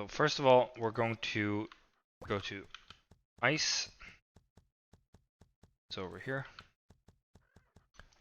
So first of all, we're going to go to ice. It's over here.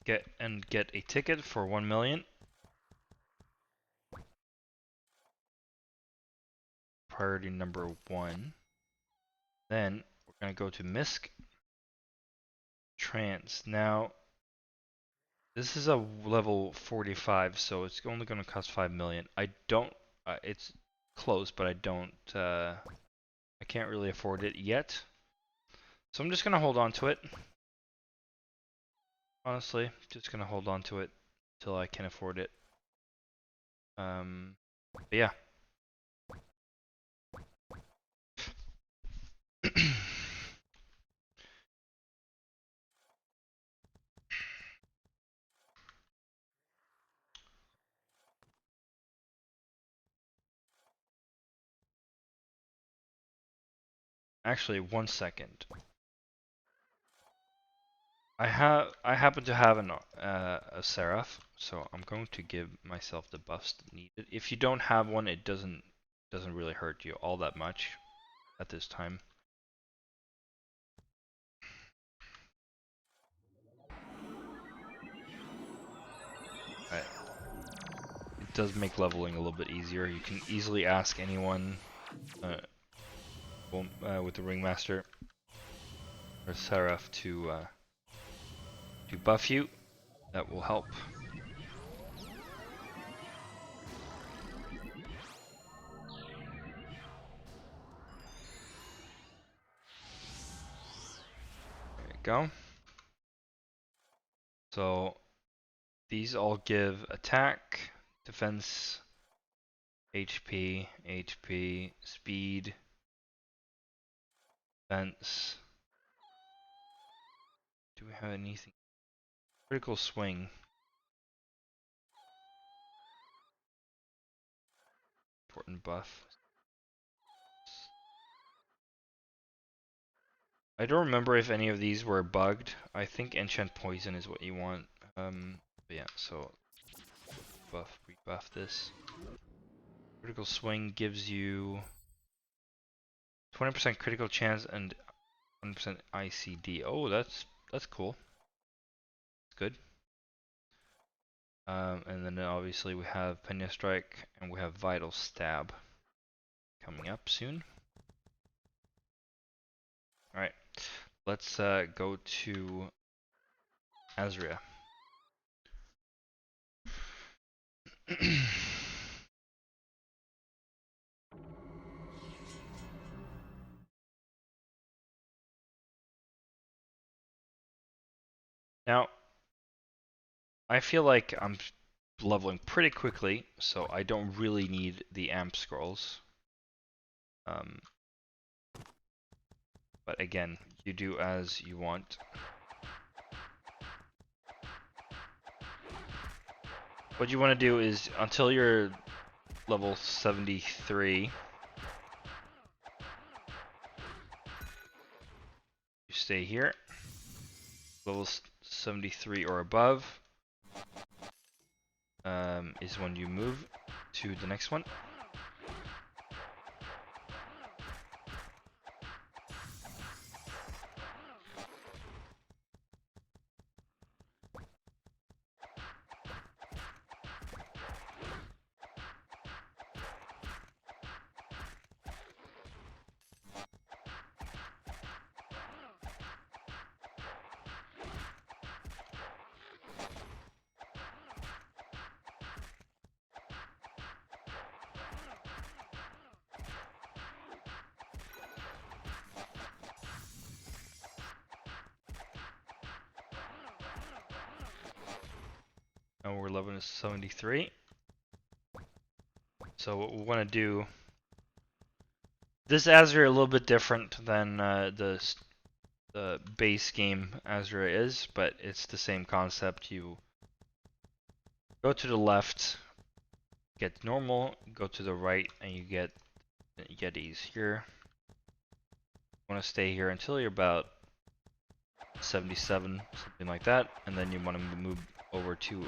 Get a ticket for 1 million. Priority number 1. Then we're going to go to Misc Trans. Now, this is a level 45, so it's only going to cost 5 million. I don't, it's close, but I don't, I can't really afford it yet. So I'm just going to hold on to it. Honestly, just going to hold on to it until I can afford it. But yeah. Actually, 1 second. I happen to have a Seraph, so I'm going to give myself the buffs needed. If you don't have one, it doesn't really hurt you all that much at this time. Right. It does make leveling a little bit easier. You can easily ask anyone with the Ringmaster or Seraph to buff you. That will help. There you go. So these all give attack, defense, HP, speed, defense. Do we have anything? Critical swing. Important buff. I don't remember if any of these were bugged. I think enchant poison is what you want. But yeah, so rebuff this. Critical swing gives you 20% critical chance and 100% ICD. Oh, that's cool. That's good. And then obviously we have Penya Strike and we have Vital Stab coming up soon. Alright, let's go to Azria. Now, I feel like I'm leveling pretty quickly, so I don't really need the amp scrolls. But again, you do as you want. What you want to do is, until you're level 73, you stay here. Level 73 or above is when you move to the next one. And we're level 73. So what we want to do, this Azria a little bit different than the base game Azria is, but it's the same concept. You go to the left, get normal, go to the right, and you get Yetis here. You want to stay here until you're about 77, something like that, and then you want to move over to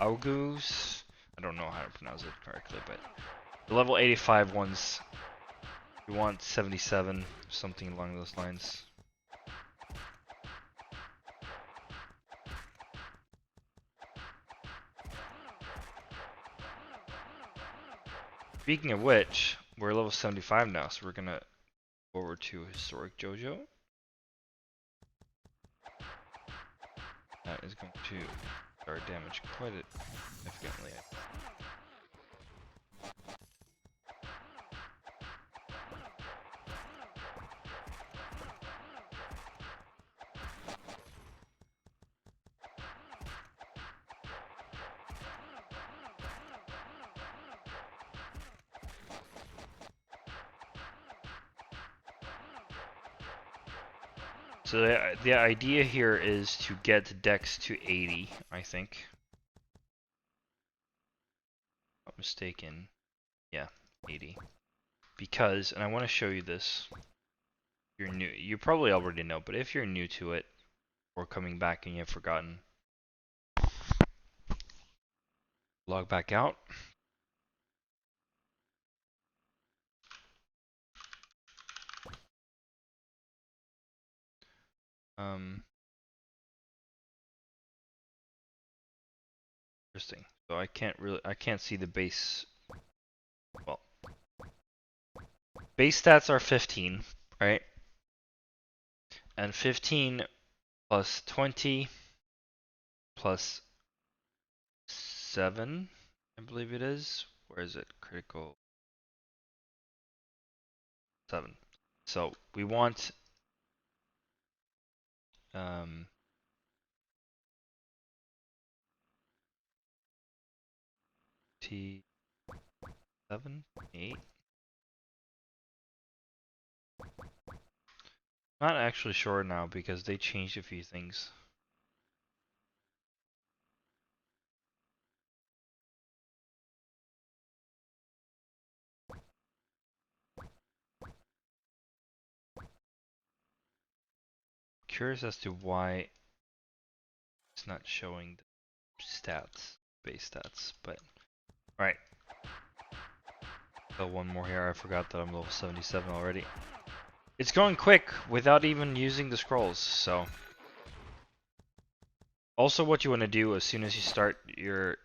Augus. I don't know how to pronounce it correctly, but The level 85 ones, you want 77, something along those lines. Speaking of which, we're level 75 now, so we're gonna go over to Historic JoJo. That is going to start damage quite significantly. So the idea here is to get Dex to 80, I think. Not mistaken. Yeah, 80. Because, and I want to show you this. You're new. You probably already know, but if you're new to it or coming back and you've forgotten, log back out. Interesting. So I can't see the base. Well, base stats are 15, right? And 15 plus 20 plus 7, I believe it is. Where is it? Critical 7. So we want T7, 8. Not actually sure now because they changed a few things. Curious as to why it's not showing the stats, base stats, but alright. So one more here, I forgot that I'm level 77 already. It's going quick without even using the scrolls, so. Also what you want to do as soon as you start your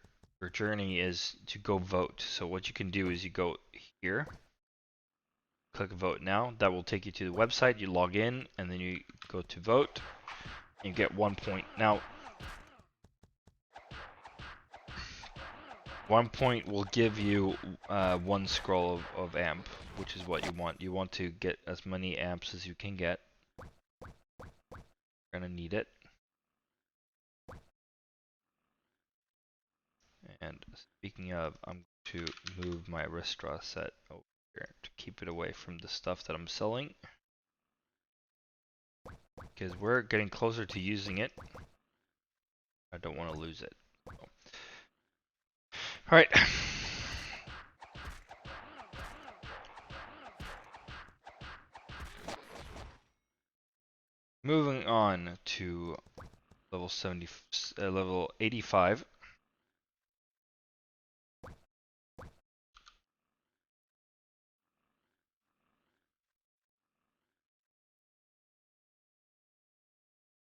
journey is to go vote. So what you can do is you go here, click vote now, that will take you to the website, you log in, and then you go to vote, and you get 1 point. Now, 1 point will give you 1 scroll of amp, which is what you want. You want to get as many amps as you can get. You're gonna need it. And speaking of, I'm going to move my Ristra set over here to keep it away from the stuff that I'm selling. Because we're getting closer to using it. I don't want to lose it. So. Alright. Moving on to level 85.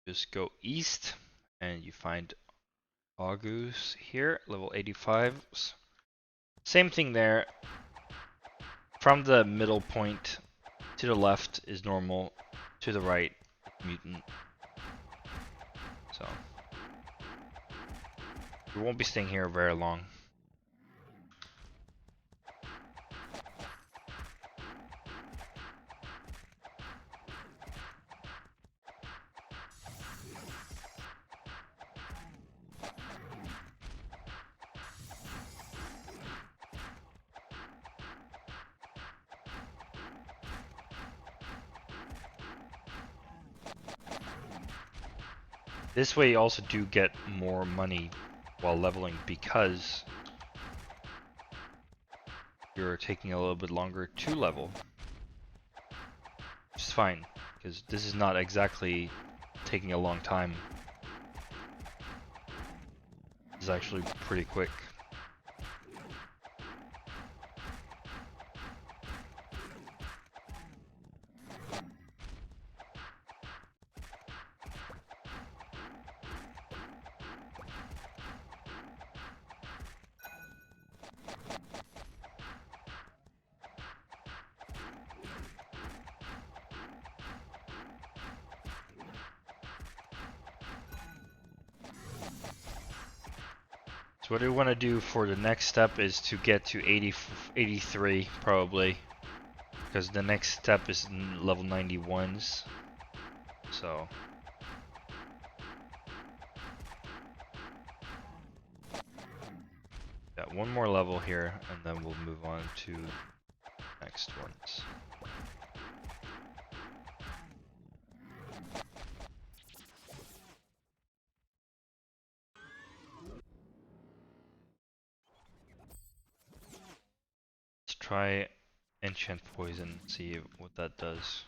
Just go east and you find August here, level 85. Same thing there. From the middle point to the left is normal, to the right mutant. So we won't be staying here very long. This way you also do get more money while leveling because you're taking a little bit longer to level. Which is fine, because this is not exactly taking a long time. It's actually pretty quick. So what we want to do for the next step is to get to 83 probably, because the next step is level 91s. So got one more level here, and then we'll move on to next ones. Let's try enchant poison, see what that does.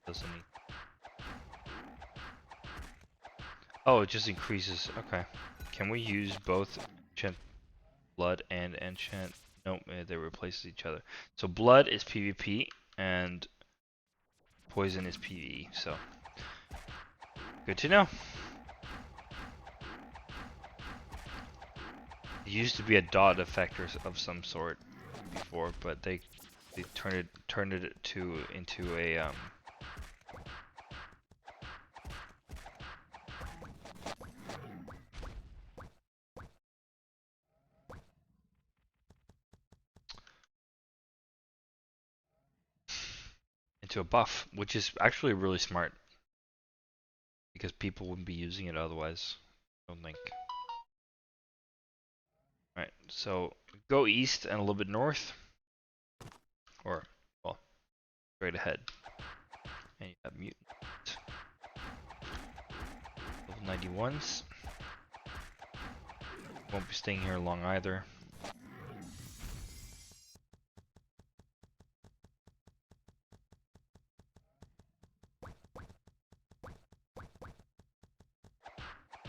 Does any? Oh, it just increases. Okay. Can we use both enchant blood and enchant? Nope, they replace each other. So blood is PvP and poison is PvE. So good to know. It used to be a dot effector of some sort before, but they turned it into a buff, which is actually really smart because people wouldn't be using it otherwise. I don't think. Alright, so go east and a little bit north, or well, straight ahead. And you have mutant level 91s. Won't be staying here long either.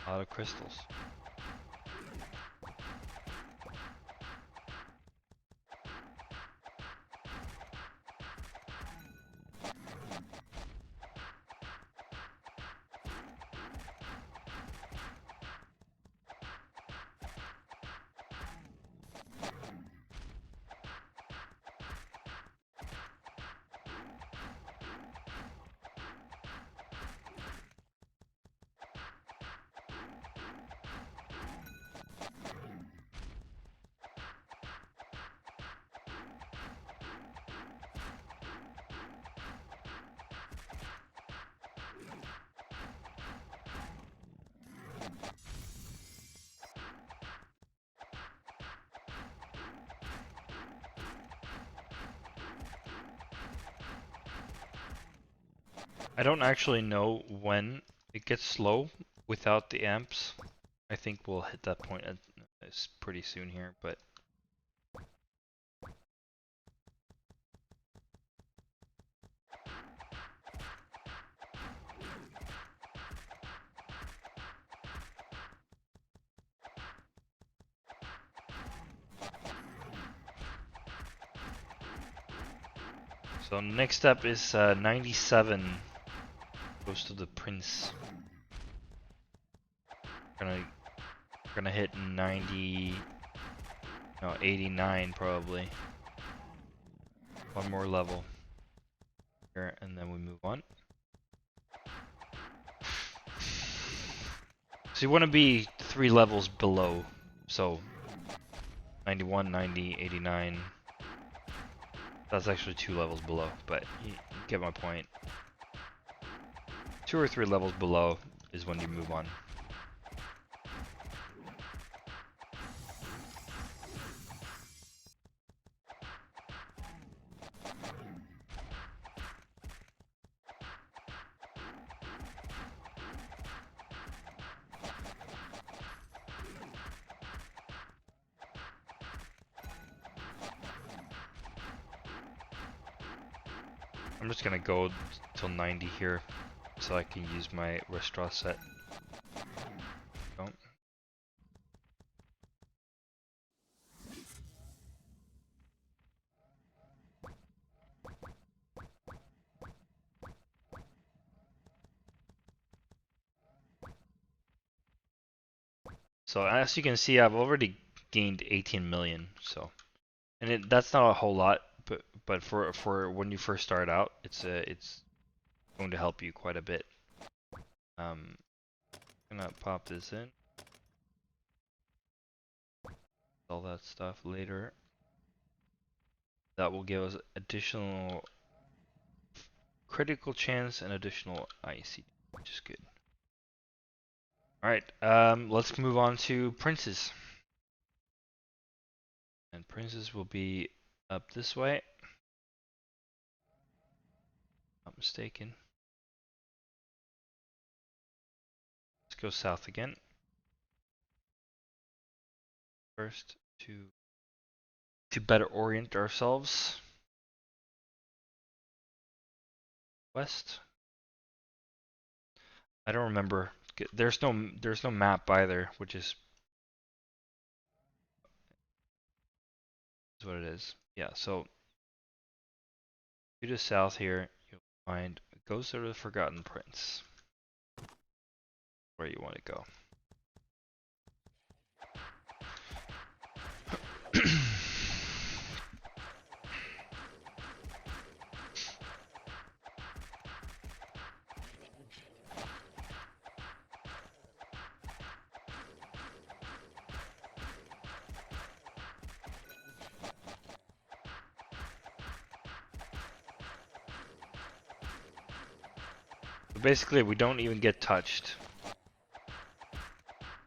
A lot of crystals. I don't actually know when it gets slow without the amps. I think we'll hit that point pretty soon here, but so next step is 97. Goes to the prince. Gonna hit 90. No, 89 probably. One more level here, and then we move on. So you want to be 3 levels below. So 91, 90, 89. That's actually 2 levels below, but you get my point. 2 or 3 levels below is when you move on. I'm just gonna go till 90 here so I can use my restaurant set. Don't. So as you can see, I've already gained 18 million. So, and that's not a whole lot, but for when you first start out, it's going to help you quite a bit. Gonna pop this in. sell that stuff later. That will give us additional critical chance and additional IC, which is good. Alright, let's move on to princes. And princes will be up this way. Not mistaken. Let's go south again. First, to better orient ourselves. West. I don't remember. There's no map either, which is what it is. Yeah, so to south here, you'll find Ghost of the Forgotten Prince. Where you want to go. Basically, we don't even get touched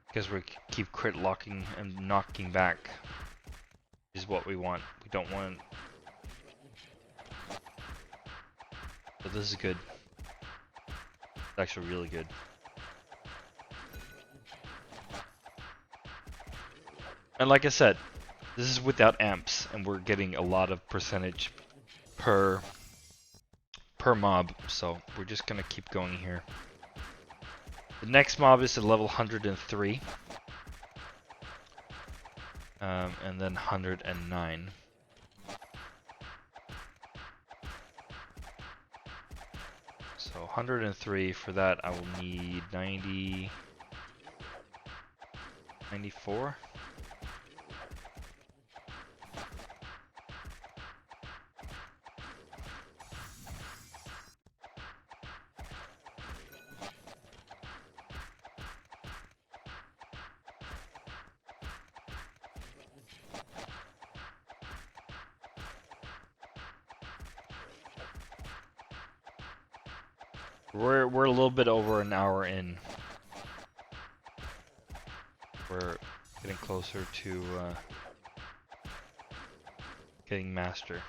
because we keep crit locking and knocking back. Is what we want. We don't want. But this is good. It's actually really good. And like I said, this is without amps, and we're getting a lot of percentage per mob, so we're just gonna keep going here. The next mob is at level 103, and then 109. So 103, for that I will need 94. We're a little bit over an hour in. We're getting closer to getting master.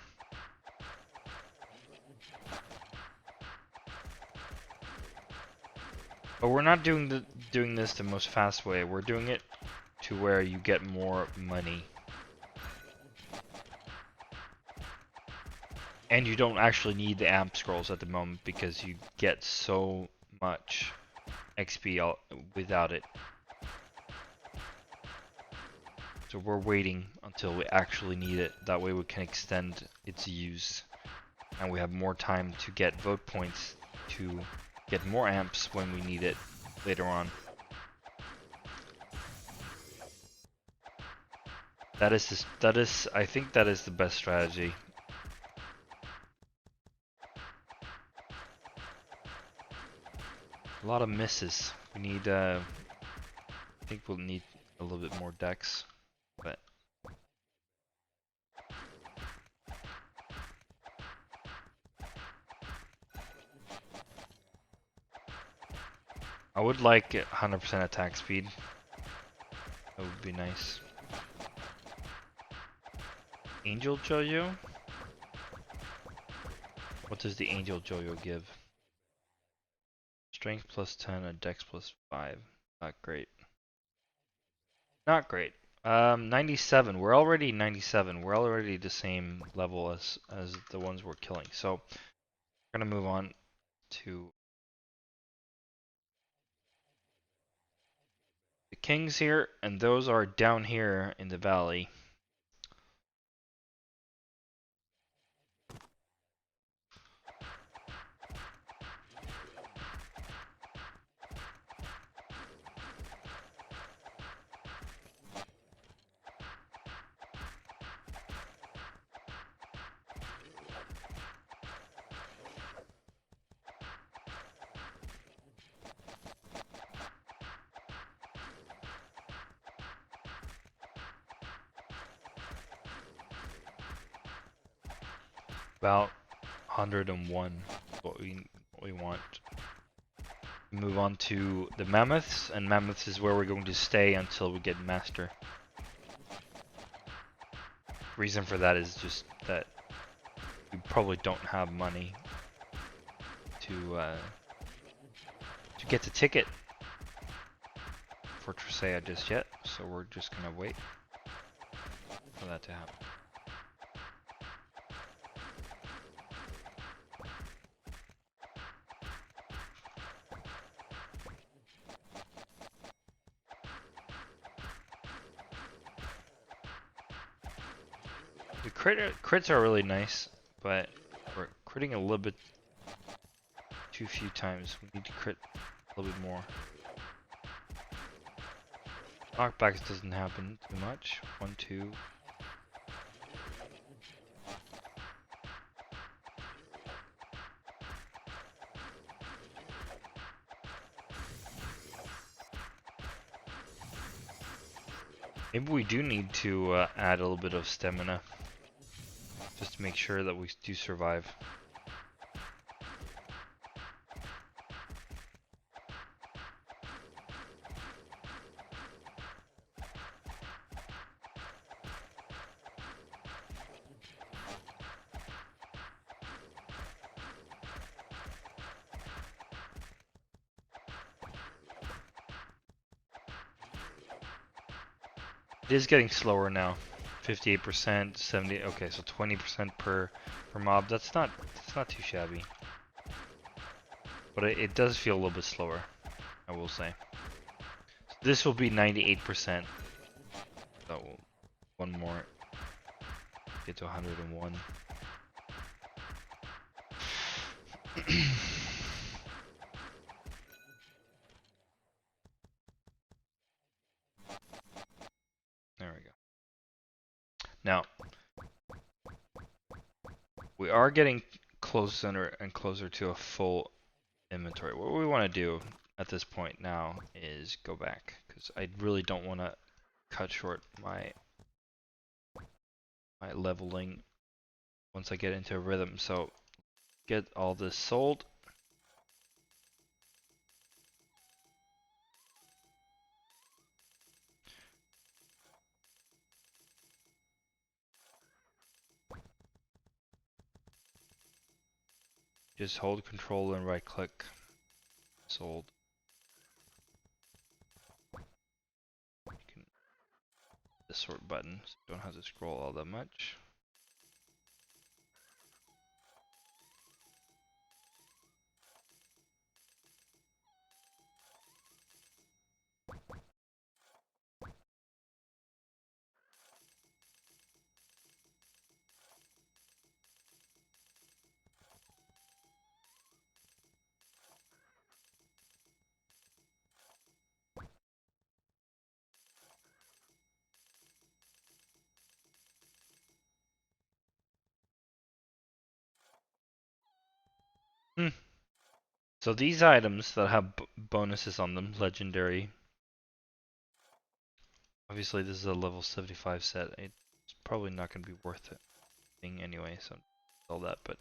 But we're not doing this the most fast way. We're doing it to where you get more money. And you don't actually need the amp scrolls at the moment because you get so much XP without it. So we're waiting until we actually need it. That way we can extend its use. And we have more time to get vote points to get more amps when we need it later on. I think that is the best strategy. A lot of misses. We need, I think we'll need a little bit more decks, but I would like 100% attack speed. That would be nice. Angel Jojo? What does the Angel Jojo give? Strength plus 10 and Dex plus 5. Not great. Not great. 97. We're already 97. We're already the same level as the ones we're killing. So we're gonna move on to the kings here, and those are down here in the valley. About 101 is what we want. Move on to the mammoths, and mammoths is where we're going to stay until we get master. Reason for that is just that we probably don't have money to get the ticket for Trisea just yet, so we're just gonna wait for that to happen. The crits are really nice, but we're critting a little bit too few times. We need to crit a little bit more. Knockbacks doesn't happen too much. 1, 2. Maybe we do need to add a little bit of stamina, just to make sure that we do survive. It is getting slower now. 58%, 70. Okay, so 20% per mob. That's not too shabby. But it does feel a little bit slower, I will say. So this will be 98%. So one more. Get to 101. There we go. Now, we are getting closer and closer to a full inventory. What we want to do at this point now is go back, because I really don't want to cut short my leveling once I get into a rhythm. So get all this sold. Just hold control and right click. Sold. You can the sort button, so you don't have to scroll all that much. So these items that have bonuses on them, legendary. Obviously this is a level 75 set. It's probably not going to be worth it thing anyway, so all that. But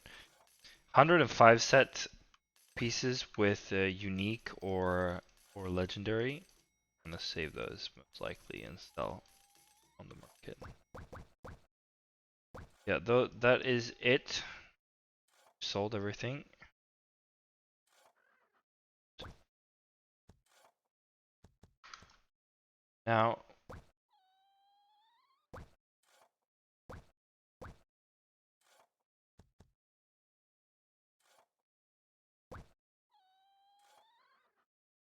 105 set pieces with unique or legendary. I'm gonna save those most likely and sell on the market. Yeah, though that is it. Sold everything. Now,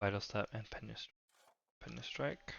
Vital Step and Penny Strike.